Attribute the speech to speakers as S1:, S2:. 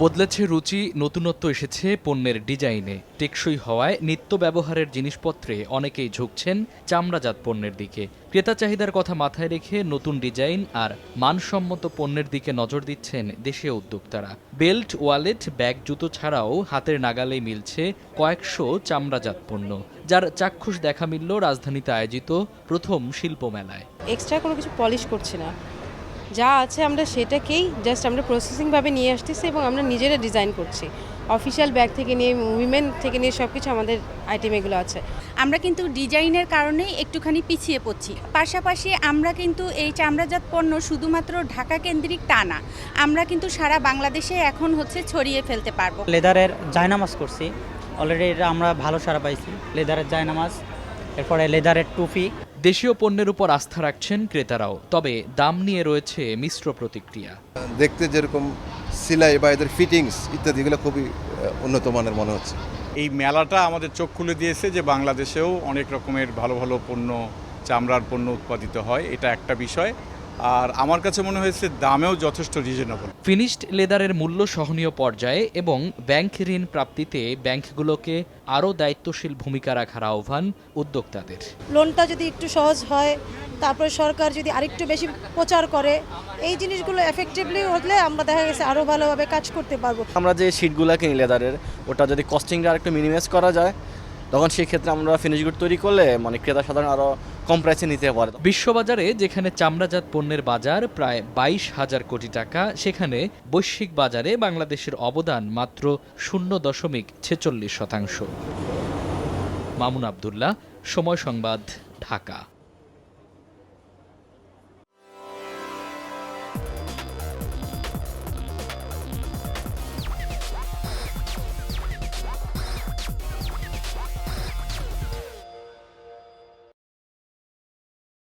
S1: বদলেছে রুচি, নতুনত্ব এসেছে পণ্যের ডিজাইনে। টেকসই হওয়ায় নিত্য ব্যবহারের জিনিসপত্রে অনেকেই ঝুঁকছেন চামড়াজাত পণ্যের দিকে। ক্রেতা চাহিদার কথা মাথায় রেখে নতুন ডিজাইন আর মানসম্মত পণ্যের দিকে নজর দিচ্ছেন দেশীয় উদ্যোক্তারা। বেল্ট, ওয়ালেট, ব্যাগ, জুতো ছাড়াও হাতের নাগালেই মিলছে কয়েকশো চামড়াজাত পণ্য, যার চাক্ষুষ দেখা মিলল রাজধানীতে আয়োজিত প্রথম শিল্প মেলায়।
S2: এক্সট্রা কোনো কিছু পলিশ করছি না, যা আছে আমরা সেটাকেই জাস্ট আমরা প্রসেসিংভাবে নিয়ে আসতেছি এবং আমরা নিজেরা ডিজাইন করছি। অফিসিয়াল ব্যাগ থেকে নিয়ে উইমেন থেকে নিয়ে সব কিছু আমাদের আইটেম এগুলো আছে।
S3: আমরা কিন্তু ডিজাইনের কারণেই একটুখানি পিছিয়ে পড়ছি। পাশাপাশি আমরা কিন্তু এই চামড়াজাত পণ্য শুধুমাত্র ঢাকা কেন্দ্রিক তা না, আমরা কিন্তু সারা বাংলাদেশে এখন ছড়িয়ে ফেলতে পারবো।
S4: লেদারের জায়নামাজ করছি অলরেডি, এটা আমরা ভালো সাড়া পাইছি। লেদারের জায়নামাজ, এরপরে লেদারের টুপি।
S1: দেশীয় পণ্যের উপর আস্থা রাখছেন ক্রেতারাও, তবে দাম নিয়ে রয়েছে মিশ্র প্রতিক্রিয়া।
S5: দেখতে যেরকম সিলাই বা এদের ফিটিংস ইত্যাদি এগুলো খুবই উন্নত মানের মনে হচ্ছে।
S6: এই মেলাটা আমাদের চোখ খুলে দিয়েছে যে বাংলাদেশেও অনেক রকমের ভালো ভালো পণ্য, চামড়ার পণ্য উৎপাদিত হয়, এটা একটা বিষয়। আর আমার কাছে মনে হয়েছে দামেও যথেষ্ট রিজনেবল।
S1: ফিনিশড লেদারের মূল্য সহনীয় পর্যায়ে এবং ব্যাংক ঋণ প্রাপ্তিতে ব্যাংকগুলোকে আরও দায়িত্বশীল ভূমিকা রাখার আহ্বান উদ্যোক্তাদের।
S7: লোনটা যদি একটু সহজ হয়, তারপরে সরকার যদি আরেকটু বেশি প্রচার করে, এই জিনিসগুলো এফেক্টিভলি হলে আমরা দেখা গেছে আরও ভালোভাবে কাজ করতে পারবো।
S8: আমরা যে শিটগুলো কিনি লেদারের, ওটা যদি কস্টিংটা আরেকটু মিনিমাইজ করা যায়, তখন সেই ক্ষেত্রে আমরা ফিনিশ গুড তৈরি করলে ক্রেতা সাধারণ আরও কম প্রাইসে নিতে পারে।
S1: বিশ্ববাজারে যেখানে চামড়াজাত পণ্যের বাজার প্রায় 22,000 কোটি টাকা, সেখানে বৈশ্বিক বাজারে বাংলাদেশের অবদান মাত্র 0.46%। মামুন আবদুল্লাহ, সময় সংবাদ, ঢাকা।